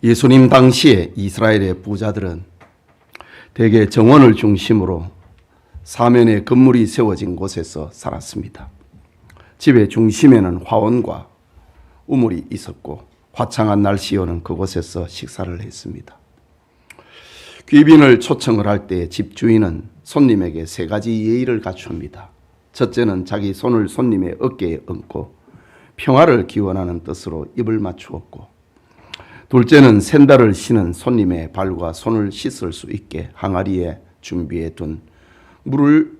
예수님 당시에 이스라엘의 부자들은 대개 정원을 중심으로 사면에 건물이 세워진 곳에서 살았습니다. 집의 중심에는 화원과 우물이 있었고 화창한 날씨에는 그곳에서 식사를 했습니다. 귀빈을 초청을 할 때 집주인은 손님에게 세 가지 예의를 갖춥니다. 첫째는 자기 손을 손님의 어깨에 얹고 평화를 기원하는 뜻으로 입을 맞추었고, 둘째는 샌들을 신은 손님의 발과 손을 씻을 수 있게 항아리에 준비해 둔 물을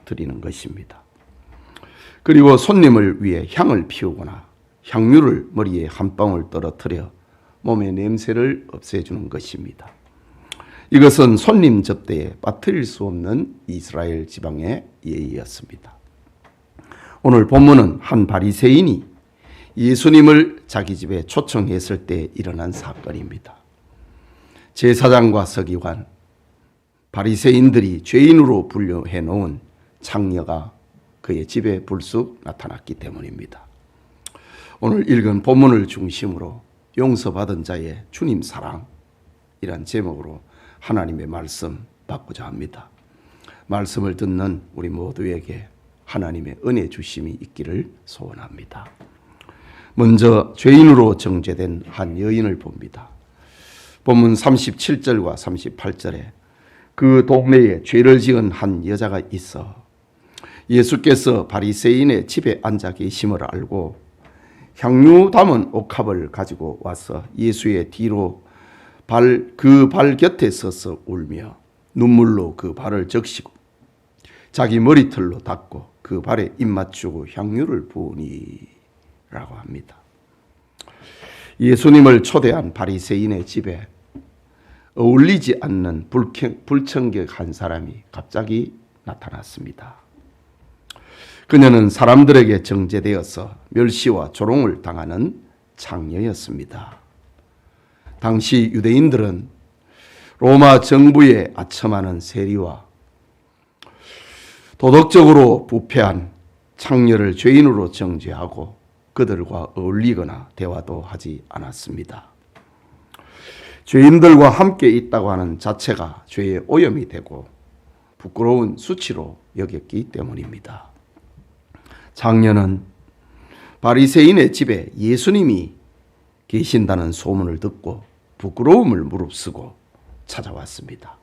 드리는 것입니다. 그리고 손님을 위해 향을 피우거나 향유를 머리에 한 방울 떨어뜨려 몸의 냄새를 없애주는 것입니다. 이것은 손님 접대에 빠뜨릴 수 없는 이스라엘 지방의 예의였습니다. 오늘 본문은 한 바리새인이 예수님을 자기 집에 초청했을 때 일어난 사건입니다. 제사장과 서기관, 바리새인들이 죄인으로 분류해 놓은 창녀가 그의 집에 불쑥 나타났기 때문입니다. 오늘 읽은 본문을 중심으로 용서받은 자의 주님 사랑이란 제목으로 하나님의 말씀 받고자 합니다. 말씀을 듣는 우리 모두에게 하나님의 은혜 주심이 있기를 소원합니다. 먼저 죄인으로 정죄된 한 여인을 봅니다. 본문 37절과 38절에 그 동네에 죄를 지은 한 여자가 있어 예수께서 바리새인의 집에 앉아 계심을 알고 향유 담은 옥합을 가지고 와서 예수의 뒤로 그 발 곁에 서서 울며 눈물로 그 발을 적시고 자기 머리털로 닦고 그 발에 입 맞추고 향유를 부으니 라고 합니다. 예수님을 초대한 바리새인의 집에 어울리지 않는 불청객 한 사람이 갑자기 나타났습니다. 그녀는 사람들에게 정죄되어서 멸시와 조롱을 당하는 창녀였습니다. 당시 유대인들은 로마 정부에 아첨하는 세리와 도덕적으로 부패한 창녀를 죄인으로 정죄하고 그들과 어울리거나 대화도 하지 않았습니다. 죄인들과 함께 있다고 하는 자체가 죄의 오염이 되고 부끄러운 수치로 여겼기 때문입니다. 창녀는 바리새인의 집에 예수님이 계신다는 소문을 듣고 부끄러움을 무릅쓰고 찾아왔습니다.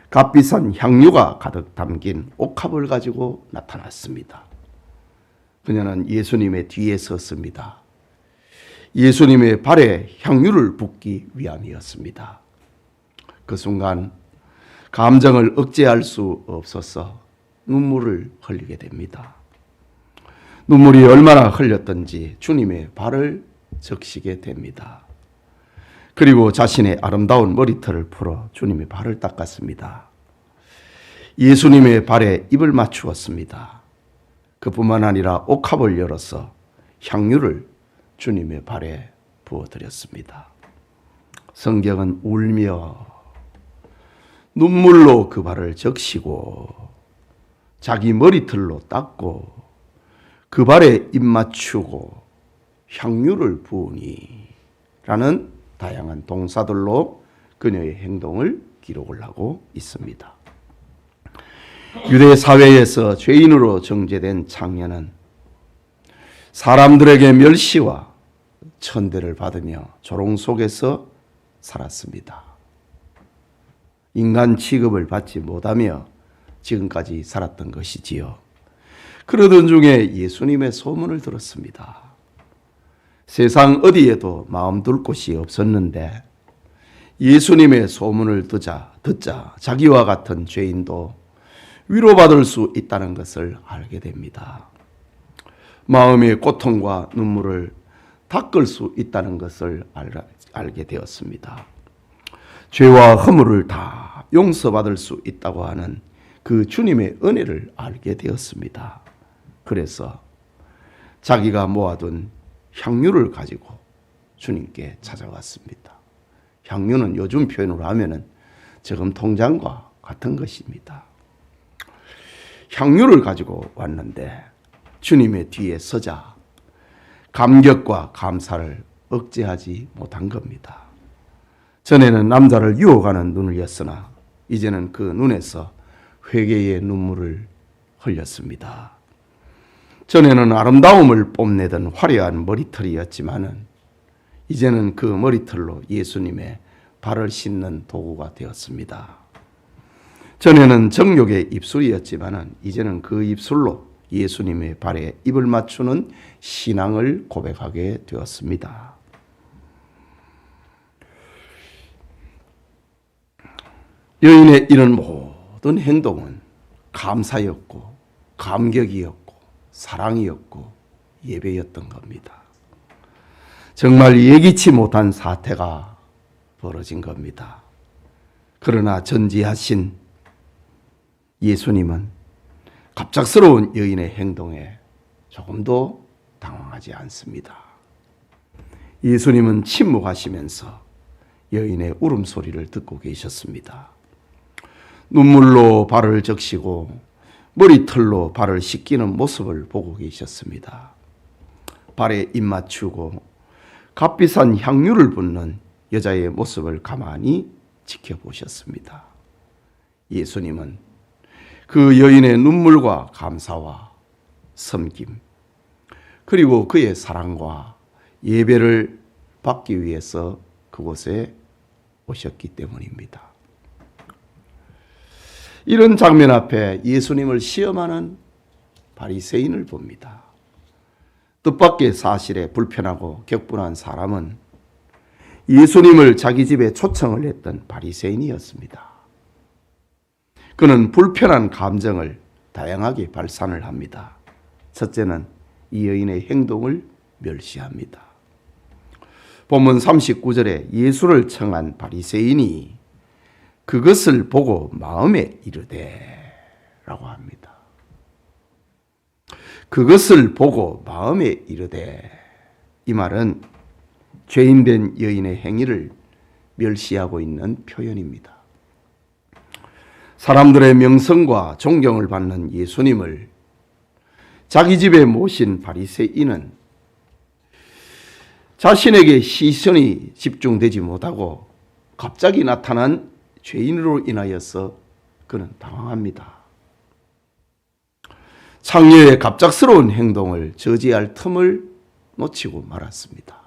값비싼 향유가 가득 담긴 옥합을 가지고 나타났습니다. 그녀는 예수님의 뒤에 섰습니다. 예수님의 발에 향유를 붓기 위함이었습니다. 그 순간 감정을 억제할 수 없어서 눈물을 흘리게 됩니다. 눈물이 얼마나 흘렸던지 주님의 발을 적시게 됩니다. 그리고 자신의 아름다운 머리털을 풀어 주님의 발을 닦았습니다. 예수님의 발에 입을 맞추었습니다. 그뿐만 아니라 옥합을 열어서 향유를 주님의 발에 부어드렸습니다. 성경은 울며 눈물로 그 발을 적시고 자기 머리털로 닦고 그 발에 입 맞추고 향유를 부으니 라는 다양한 동사들로 그녀의 행동을 기록을 하고 있습니다. 유대 사회에서 죄인으로 정죄된 창녀는 사람들에게 멸시와 천대를 받으며 조롱 속에서 살았습니다. 인간 취급을 받지 못하며 지금까지 살았던 것이지요. 그러던 중에 예수님의 소문을 들었습니다. 세상 어디에도 마음 둘 곳이 없었는데 예수님의 소문을 듣자 자기와 같은 죄인도 위로받을 수 있다는 것을 알게 됩니다. 마음의 고통과 눈물을 닦을 수 있다는 것을 알게 되었습니다. 죄와 허물을 다 용서받을 수 있다고 하는 그 주님의 은혜를 알게 되었습니다. 그래서 자기가 모아둔 향유를 가지고 주님께 찾아왔습니다. 향유는 요즘 표현으로 하면은 저금 통장과 같은 것입니다. 향유를 가지고 왔는데 주님의 뒤에 서자 감격과 감사를 억제하지 못한 겁니다. 전에는 남자를 유혹하는 눈이었으나 이제는 그 눈에서 회개의 눈물을 흘렸습니다. 전에는 아름다움을 뽐내던 화려한 머리털이었지만은 이제는 그 머리털로 예수님의 발을 씻는 도구가 되었습니다. 전에는 정욕의 입술이었지만은 이제는 그 입술로 예수님의 발에 입을 맞추는 신앙을 고백하게 되었습니다. 여인의 이런 모든 행동은 감사였고 감격이었고 사랑이었고 예배였던 겁니다. 정말 예기치 못한 사태가 벌어진 겁니다. 그러나 전지하신 예수님은 갑작스러운 여인의 행동에 조금도 당황하지 않습니다. 예수님은 침묵하시면서 여인의 울음소리를 듣고 계셨습니다. 눈물로 발을 적시고 머리털로 발을 씻기는 모습을 보고 계셨습니다. 발에 입 맞추고 값비싼 향유를 붓는 여자의 모습을 가만히 지켜보셨습니다. 예수님은 그 여인의 눈물과 감사와 섬김, 그리고 그의 사랑과 예배를 받기 위해서 그곳에 오셨기 때문입니다. 이런 장면 앞에 예수님을 시험하는 바리새인을 봅니다. 뜻밖의 사실에 불편하고 격분한 사람은 예수님을 자기 집에 초청을 했던 바리새인이었습니다. 그는 불편한 감정을 다양하게 발산을 합니다. 첫째는 이 여인의 행동을 멸시합니다. 본문 39절에 예수를 청한 바리새인이 그것을 보고 마음에 이르되 라고 합니다. 그것을 보고 마음에 이르되, 이 말은 죄인된 여인의 행위를 멸시하고 있는 표현입니다. 사람들의 명성과 존경을 받는 예수님을 자기 집에 모신 바리새인은 자신에게 시선이 집중되지 못하고 갑자기 나타난 죄인으로 인하여서 그는 당황합니다. 창녀의 갑작스러운 행동을 저지할 틈을 놓치고 말았습니다.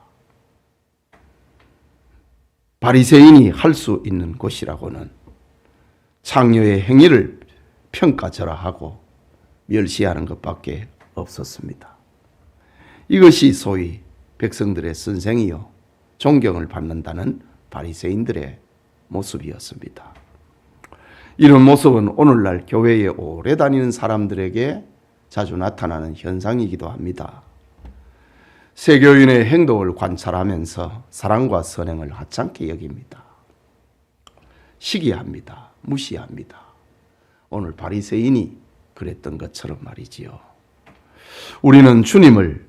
바리새인이 할 수 있는 곳이라고는 창녀의 행위를 평가절하하고 멸시하는 것밖에 없었습니다. 이것이 소위 백성들의 선생이요 존경을 받는다는 바리새인들의 모습이었습니다. 이런 모습은 오늘날 교회에 오래 다니는 사람들에게 자주 나타나는 현상이기도 합니다. 세교인의 행동을 관찰하면서 사랑과 선행을 하찮게 여깁니다. 시기합니다. 무시합니다. 오늘 바리새인이 그랬던 것처럼 말이지요. 우리는 주님을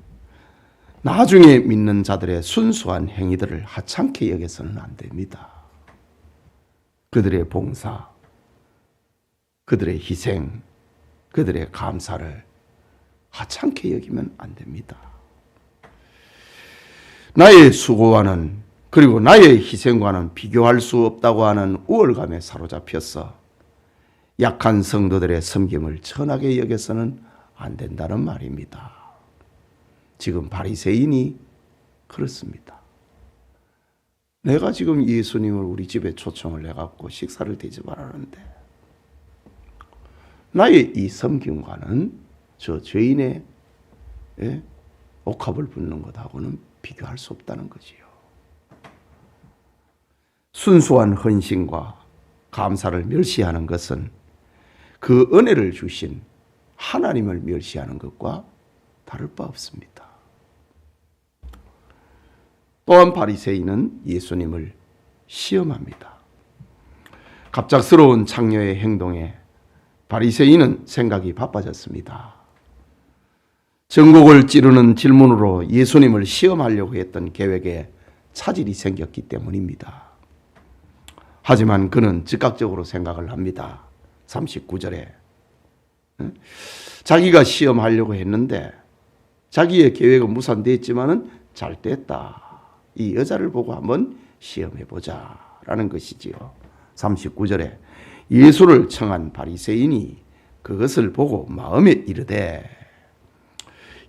나중에 믿는 자들의 순수한 행위들을 하찮게 여겨서는 안 됩니다. 그들의 봉사, 그들의 희생, 그들의 감사를 하찮게 여기면 안 됩니다. 나의 수고와는, 그리고 나의 희생과는 비교할 수 없다고 하는 우월감에 사로잡혀서 약한 성도들의 섬김을 천하게 여겨서는 안 된다는 말입니다. 지금 바리새인이 그렇습니다. 내가 지금 예수님을 우리 집에 초청을 해갖고 식사를 대접하라는데 나의 이 섬김과는 저 죄인의 옥합을 붙는 것하고는 비교할 수 없다는 거지요. 순수한 헌신과 감사를 멸시하는 것은 그 은혜를 주신 하나님을 멸시하는 것과 다를 바 없습니다. 또한 바리새인은 예수님을 시험합니다. 갑작스러운 창녀의 행동에 바리새인은 생각이 바빠졌습니다. 전곡을 찌르는 질문으로 예수님을 시험하려고 했던 계획에 차질이 생겼기 때문입니다. 하지만 그는 즉각적으로 생각을 합니다. 39절에 자기가 시험하려고 했는데 자기의 계획은 무산됐지만은 잘 됐다. 이 여자를 보고 한번 시험해보자 라는 것이지요. 39절에 예수를 청한 바리새인이 그것을 보고 마음에 이르되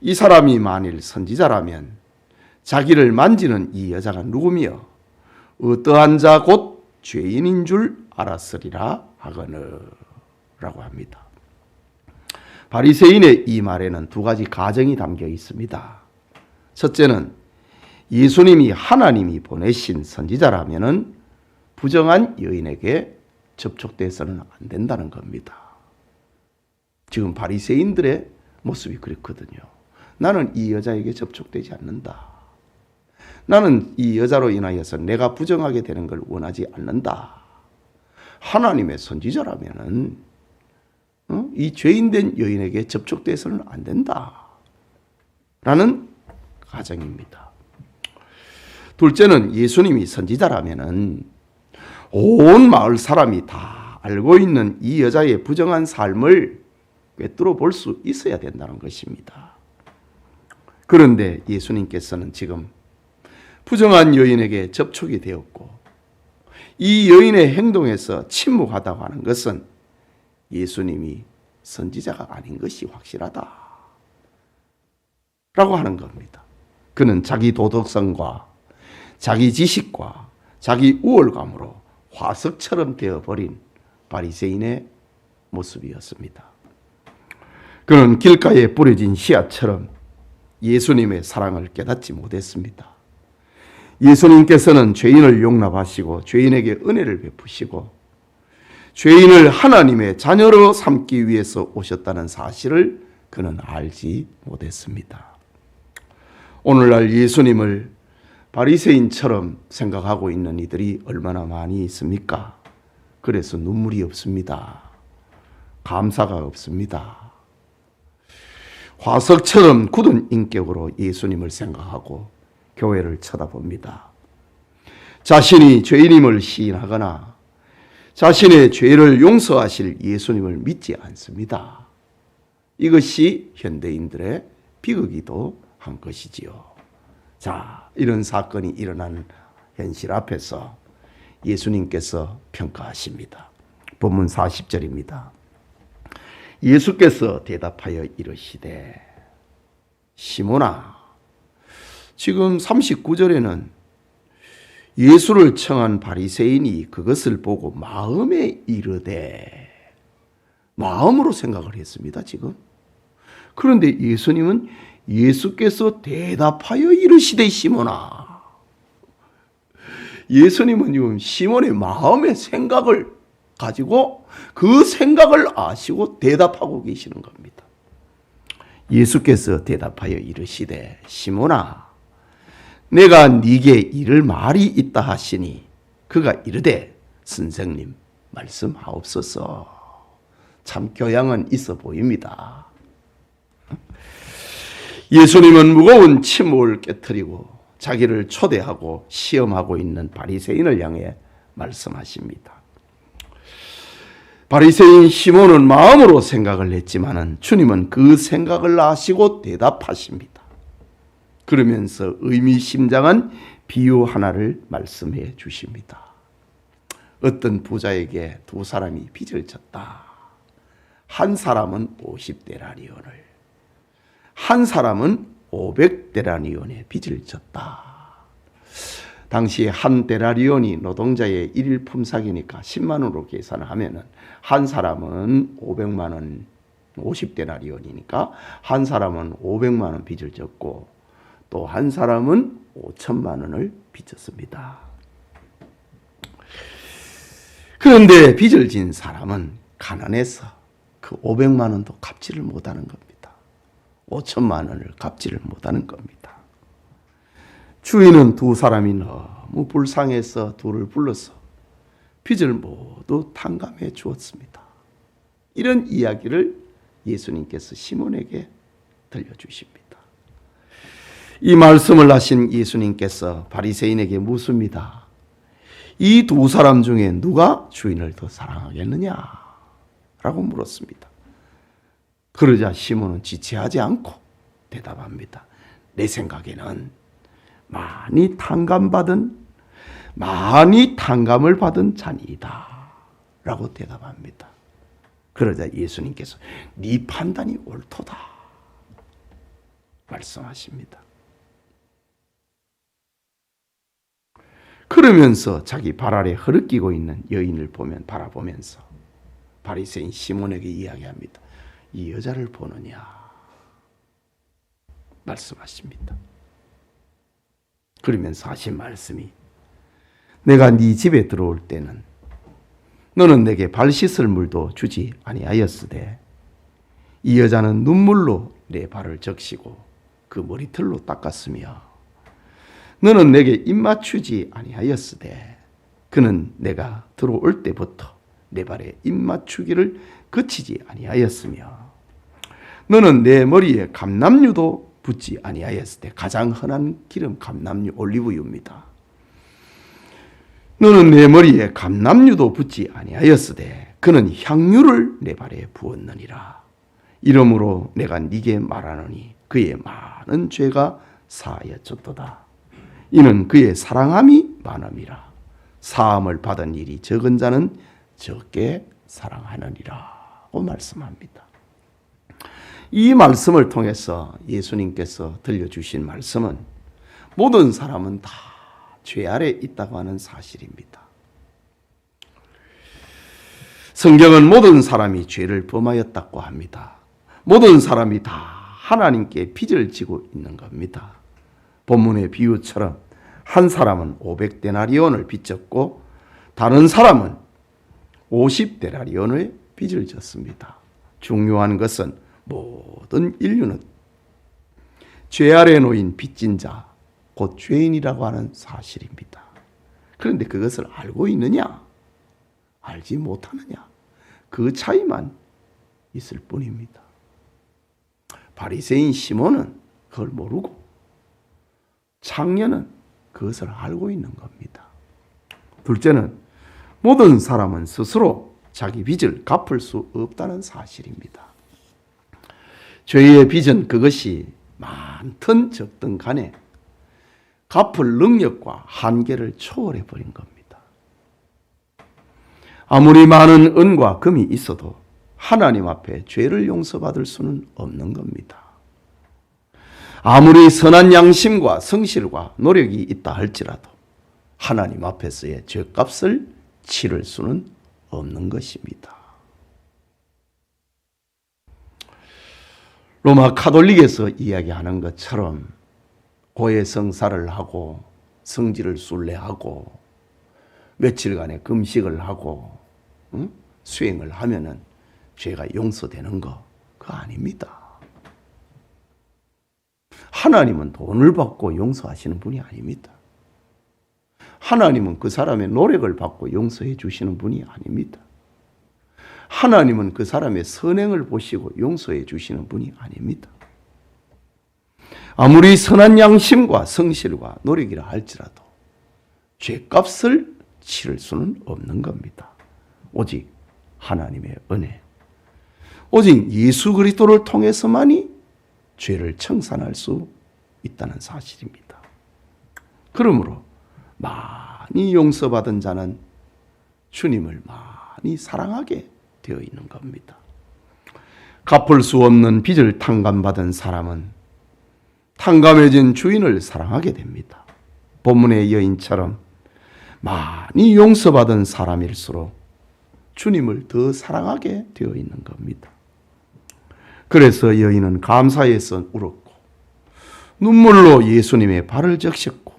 이 사람이 만일 선지자라면 자기를 만지는 이 여자가 누구며 어떠한 자 곧 죄인인 줄 알았으리라 하거늘 라고 합니다. 바리새인의 이 말에는 두 가지 가정이 담겨 있습니다. 첫째는 예수님이 하나님이 보내신 선지자라면 부정한 여인에게 접촉돼서는 안 된다는 겁니다. 지금 바리새인들의 모습이 그렇거든요. 나는 이 여자에게 접촉되지 않는다. 나는 이 여자로 인하여서 내가 부정하게 되는 걸 원하지 않는다. 하나님의 선지자라면은 이 죄인된 여인에게 접촉돼서는 안 된다. 라는 가정입니다. 둘째는 예수님이 선지자라면은 온 마을 사람이 다 알고 있는 이 여자의 부정한 삶을 꿰뚫어 볼 수 있어야 된다는 것입니다. 그런데 예수님께서는 지금 부정한 여인에게 접촉이 되었고 이 여인의 행동에서 침묵하다고 하는 것은 예수님이 선지자가 아닌 것이 확실하다 라고 하는 겁니다. 그는 자기 도덕성과 자기 지식과 자기 우월감으로 화석처럼 되어버린 바리새인의 모습이었습니다. 그는 길가에 뿌려진 씨앗처럼 예수님의 사랑을 깨닫지 못했습니다. 예수님께서는 죄인을 용납하시고 죄인에게 은혜를 베푸시고 죄인을 하나님의 자녀로 삼기 위해서 오셨다는 사실을 그는 알지 못했습니다. 오늘날 예수님을 바리새인처럼 생각하고 있는 이들이 얼마나 많이 있습니까? 그래서 눈물이 없습니다. 감사가 없습니다. 화석처럼 굳은 인격으로 예수님을 생각하고 교회를 쳐다봅니다. 자신이 죄인임을 시인하거나 자신의 죄를 용서하실 예수님을 믿지 않습니다. 이것이 현대인들의 비극이기도 한 것이지요. 자, 이런 사건이 일어난 현실 앞에서 예수님께서 평가하십니다. 본문 40절입니다. 예수께서 대답하여 이르시되 시몬아, 지금 39절에는 예수를 청한 바리새인이 그것을 보고 마음에 이르되, 마음으로 생각을 했습니다. 지금. 그런데 예수님은 예수께서 대답하여 이르시되 시몬아, 예수님은 지금 시몬의 마음의 생각을 가지고 그 생각을 아시고 대답하고 계시는 겁니다. 예수께서 대답하여 이르시되 시몬아, 내가 네게 이를 말이 있다 하시니 그가 이르되 선생님 말씀하옵소서. 참 교양은 있어 보입니다. 예수님은 무거운 침묵을 깨트리고 자기를 초대하고 시험하고 있는 바리새인을 향해 말씀하십니다. 바리새인 시몬은 마음으로 생각을 했지만은 주님은 그 생각을 아시고 대답하십니다. 그러면서 의미심장한 비유 하나를 말씀해 주십니다. 어떤 부자에게 두 사람이 빚을 졌다. 한 사람은 50데나리온을, 한 사람은 500데나리온의 빚을 졌다. 당시 한 데나리온이 노동자의 일일 품삯이니까 10만 원으로 계산하면은 한 사람은 500만 원, 50데나리온이니까 한 사람은 500만 원 빚을 졌고 또 한 사람은 5천만 원을 빚졌습니다. 그런데 빚을 진 사람은 가난해서 그 500만 원도 갚지를 못하는 겁니다. 5천만 원을 갚지를 못하는 겁니다. 주인은 두 사람이 너무 불쌍해서 둘을 불러서 빚을 모두 탕감해 주었습니다. 이런 이야기를 예수님께서 시몬에게 들려주십니다. 이 말씀을 하신 예수님께서 바리새인에게 묻습니다. 이 두 사람 중에 누가 주인을 더 사랑하겠느냐? 라고 물었습니다. 그러자 시몬은 지체하지 않고 대답합니다. 내 생각에는 많이 탕감을 받은 자니이다 라고 대답합니다. 그러자 예수님께서 네 판단이 옳도다 말씀하십니다. 그러면서 자기 발 아래 흐르끼고 있는 여인을 바라보면서 바리새인 시몬에게 이야기합니다. 이 여자를 보느냐 말씀하십니다. 그러면서 하신 말씀이 내가 네 집에 들어올 때는 너는 내게 발 씻을 물도 주지 아니하였으되 이 여자는 눈물로 내 발을 적시고 그 머리털로 닦았으며 너는 내게 입맞추지 아니하였으되 그는 내가 들어올 때부터 내 발에 입맞추기를 그치지 아니하였으며 너는 내 머리에 감람유도 붓지 아니하였으되 가장 흔한 기름 감람유 올리브유입니다. 너는 내 머리에 감람유도 붓지 아니하였으되 그는 향유를 내 발에 부었느니라. 이러므로 내가 네게 말하노니 그의 많은 죄가 사하여졌도다. 이는 그의 사랑함이 많음이라. 사함을 받은 일이 적은 자는 적게 사랑하느니라고 말씀합니다. 이 말씀을 통해서 예수님께서 들려주신 말씀은 모든 사람은 다 죄 아래 있다고 하는 사실입니다. 성경은 모든 사람이 죄를 범하였다고 합니다. 모든 사람이 다 하나님께 빚을 지고 있는 겁니다. 본문의 비유처럼 한 사람은 500데나리온을 빚졌고 다른 사람은 50데나리온의 빚을 졌습니다. 중요한 것은 모든 인류는 죄 아래 놓인 빚진 자, 곧 죄인이라고 하는 사실입니다. 그런데 그것을 알고 있느냐? 알지 못하느냐? 그 차이만 있을 뿐입니다. 바리새인 시몬은 그걸 모르고 창녀는 그것을 알고 있는 겁니다. 둘째는 모든 사람은 스스로 자기 빚을 갚을 수 없다는 사실입니다. 죄의 빚은 그것이 많든 적든 간에 갚을 능력과 한계를 초월해 버린 겁니다. 아무리 많은 은과 금이 있어도 하나님 앞에 죄를 용서받을 수는 없는 겁니다. 아무리 선한 양심과 성실과 노력이 있다 할지라도 하나님 앞에서의 죄값을 치를 수는 없는 것입니다. 로마 카톨릭에서 이야기하는 것처럼 고해성사를 하고 성지를 순례하고 며칠간의 금식을 하고 수행을 하면은 죄가 용서되는 거 그거 아닙니다. 하나님은 돈을 받고 용서하시는 분이 아닙니다. 하나님은 그 사람의 노력을 받고 용서해 주시는 분이 아닙니다. 하나님은 그 사람의 선행을 보시고 용서해 주시는 분이 아닙니다. 아무리 선한 양심과 성실과 노력이라 할지라도 죄값을 치를 수는 없는 겁니다. 오직 하나님의 은혜, 오직 예수 그리스도를 통해서만이 죄를 청산할 수 있다는 사실입니다. 그러므로 많이 용서받은 자는 주님을 많이 사랑하게 되어 있는 겁니다. 갚을 수 없는 빚을 탕감받은 사람은 탕감해진 주인을 사랑하게 됩니다. 본문의 여인처럼 많이 용서받은 사람일수록 주님을 더 사랑하게 되어 있는 겁니다. 그래서 여인은 감사해서 울었고 눈물로 예수님의 발을 적셨고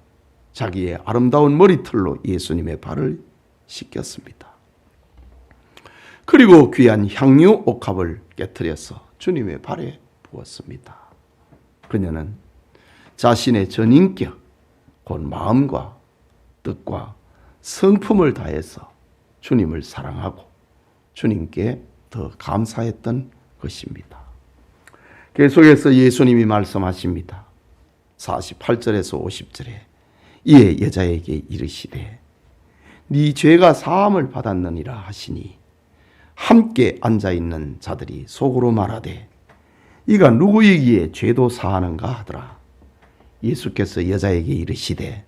자기의 아름다운 머리털로 예수님의 발을 씻겼습니다. 그리고 귀한 향유 옥합을 깨뜨려서 주님의 발에 부었습니다. 그녀는 자신의 전인격, 곧 마음과 뜻과 성품을 다해서 주님을 사랑하고 주님께 더 감사했던 것입니다. 계속해서 예수님이 말씀하십니다. 48절에서 50절에 이에 여자에게 이르시되 네 죄가 사함을 받았느니라 하시니 함께 앉아있는 자들이 속으로 말하되 이가 누구이기에 죄도 사하는가 하더라. 예수께서 여자에게 이르시되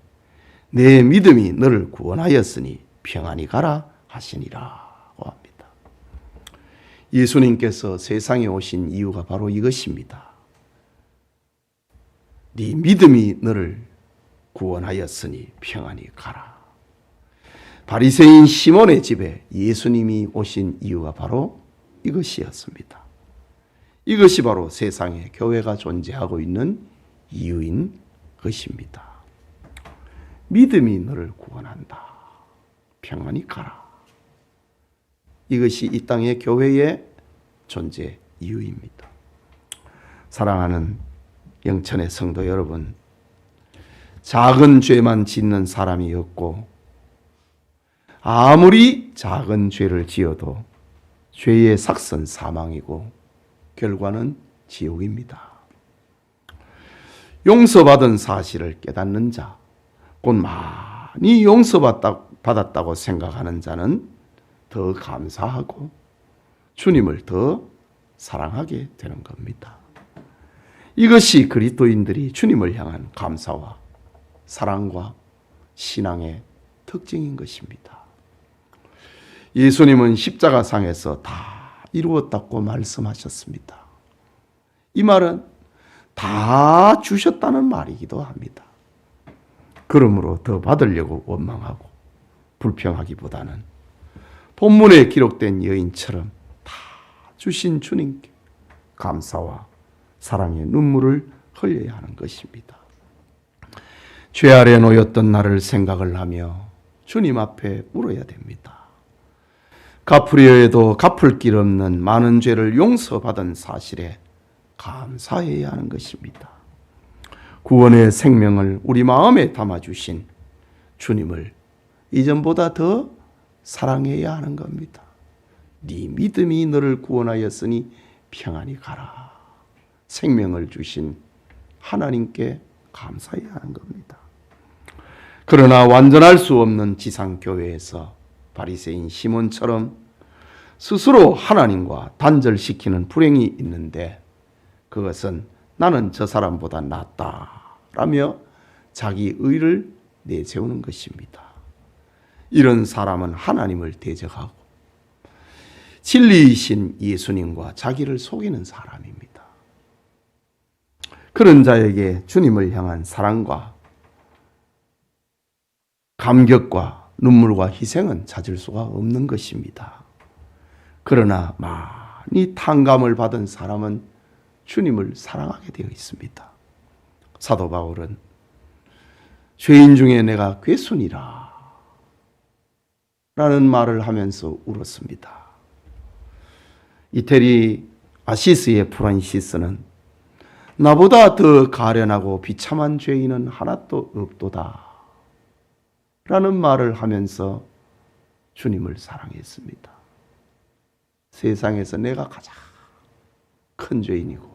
내 믿음이 너를 구원하였으니 평안히 가라 하시니라고 합니다. 예수님께서 세상에 오신 이유가 바로 이것입니다. 네 믿음이 너를 구원하였으니 평안히 가라. 바리새인 시몬의 집에 예수님이 오신 이유가 바로 이것이었습니다. 이것이 바로 세상에 교회가 존재하고 있는 이유인 것입니다. 믿음이 너를 구원한다. 평안히 가라. 이것이 이 땅의 교회의 존재 이유입니다. 사랑하는 영천의 성도 여러분, 작은 죄만 짓는 사람이 없고 아무리 작은 죄를 지어도 죄의 삭선 사망이고 결과는 지옥입니다. 용서받은 사실을 깨닫는 자, 곧 많이 용서받았다고 생각하는 자는 더 감사하고 주님을 더 사랑하게 되는 겁니다. 이것이 그리스도인들이 주님을 향한 감사와 사랑과 신앙의 특징인 것입니다. 예수님은 십자가상에서 다 이루었다고 말씀하셨습니다. 이 말은 다 주셨다는 말이기도 합니다. 그러므로 더 받으려고 원망하고 불평하기보다는 본문에 기록된 여인처럼 다 주신 주님께 감사와 사랑의 눈물을 흘려야 하는 것입니다. 죄 아래 놓였던 나를 생각을 하며 주님 앞에 울어야 됩니다. 갚으려 해도 갚을 길 없는 많은 죄를 용서받은 사실에 감사해야 하는 것입니다. 구원의 생명을 우리 마음에 담아주신 주님을 이전보다 더 사랑해야 하는 겁니다. 네 믿음이 너를 구원하였으니 평안히 가라. 생명을 주신 하나님께 감사해야 하는 겁니다. 그러나 완전할 수 없는 지상교회에서 바리새인 시몬처럼 스스로 하나님과 단절시키는 불행이 있는데 그것은 나는 저 사람보다 낫다라며 자기 의를 내세우는 것입니다. 이런 사람은 하나님을 대적하고 진리이신 예수님과 자기를 속이는 사람입니다. 그런 자에게 주님을 향한 사랑과 감격과 눈물과 희생은 찾을 수가 없는 것입니다. 그러나 많이 탕감을 받은 사람은 주님을 사랑하게 되어 있습니다. 사도 바울은 죄인 중에 내가 괴순이라 라는 말을 하면서 울었습니다. 이태리 아시스의 프란시스는 나보다 더 가련하고 비참한 죄인은 하나도 없도다 라는 말을 하면서 주님을 사랑했습니다. 세상에서 내가 가장 큰 죄인이고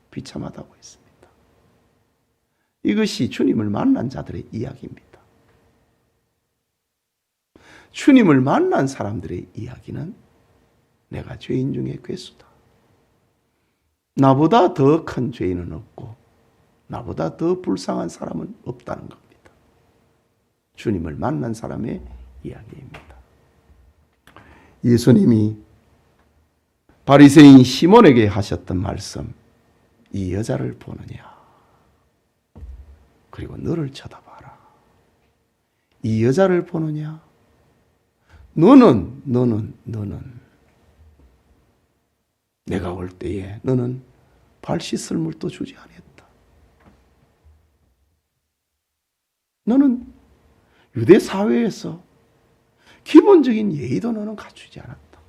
비참하다고 했습니다. 이것이 주님을 만난 자들의 이야기입니다. 주님을 만난 사람들의 이야기는 내가 죄인 중에 괴수다. 나보다 더 큰 죄인은 없고 나보다 더 불쌍한 사람은 없다는 겁니다. 주님을 만난 사람의 이야기입니다. 예수님이 바리새인 시몬에게 하셨던 말씀, 이 여자를 보느냐? 그리고 너를 쳐다봐라. 이 여자를 보느냐? 너는 내가 올 때에 너는 발 씻을 물도 주지 아니했다. 너는 유대 사회에서 기본적인 예의도 너는 갖추지 않았다.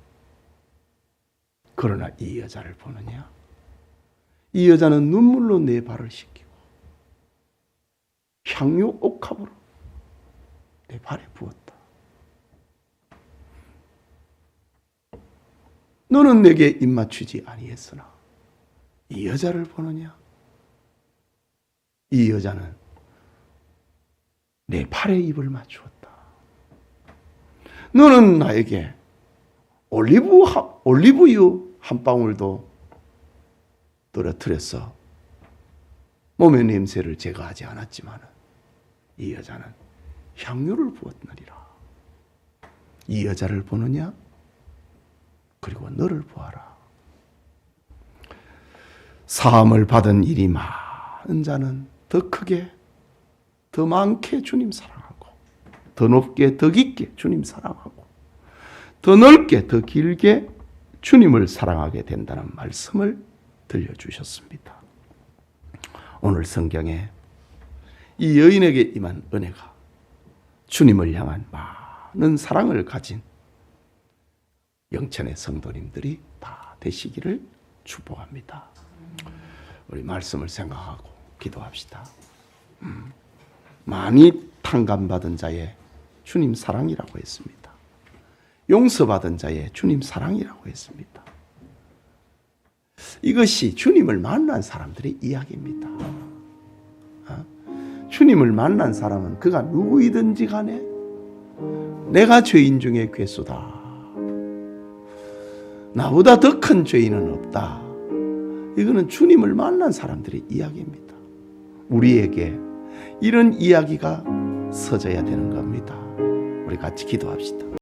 그러나 이 여자를 보느냐? 이 여자는 눈물로 내 발을 씻기고 향유 옥합으로 내 발에 부었다. 너는 내게 입맞추지 아니했으나 이 여자를 보느냐? 이 여자는 내 팔에 입을 맞추었다. 너는 나에게 올리브유 한 방울도 떨어뜨렸어 몸의 냄새를 제거하지 않았지만 이 여자는 향유를 부었느니라. 이 여자를 보느냐? 그리고 너를 보아라. 사함을 받은 일이 많은 자는 더 크게, 더 많게 주님 사랑하고, 더 높게, 더 깊게 주님 사랑하고, 더 넓게, 더 길게 주님을 사랑하게 된다는 말씀을 들려주셨습니다. 오늘 성경에 이 여인에게 임한 은혜가 주님을 향한 많은 사랑을 가진 영천의 성도님들이 다 되시기를 축복합니다. 우리 말씀을 생각하고 기도합시다. 많이 탕감받은 자의 주님 사랑이라고 했습니다. 용서받은 자의 주님 사랑이라고 했습니다. 이것이 주님을 만난 사람들의 이야기입니다. 주님을 만난 사람은 그가 누구이든지 간에 내가 죄인 중에 괴수다. 나보다 더 큰 죄인은 없다. 이거는 주님을 만난 사람들의 이야기입니다. 우리에게 이런 이야기가 서져야 되는 겁니다. 우리 같이 기도합시다.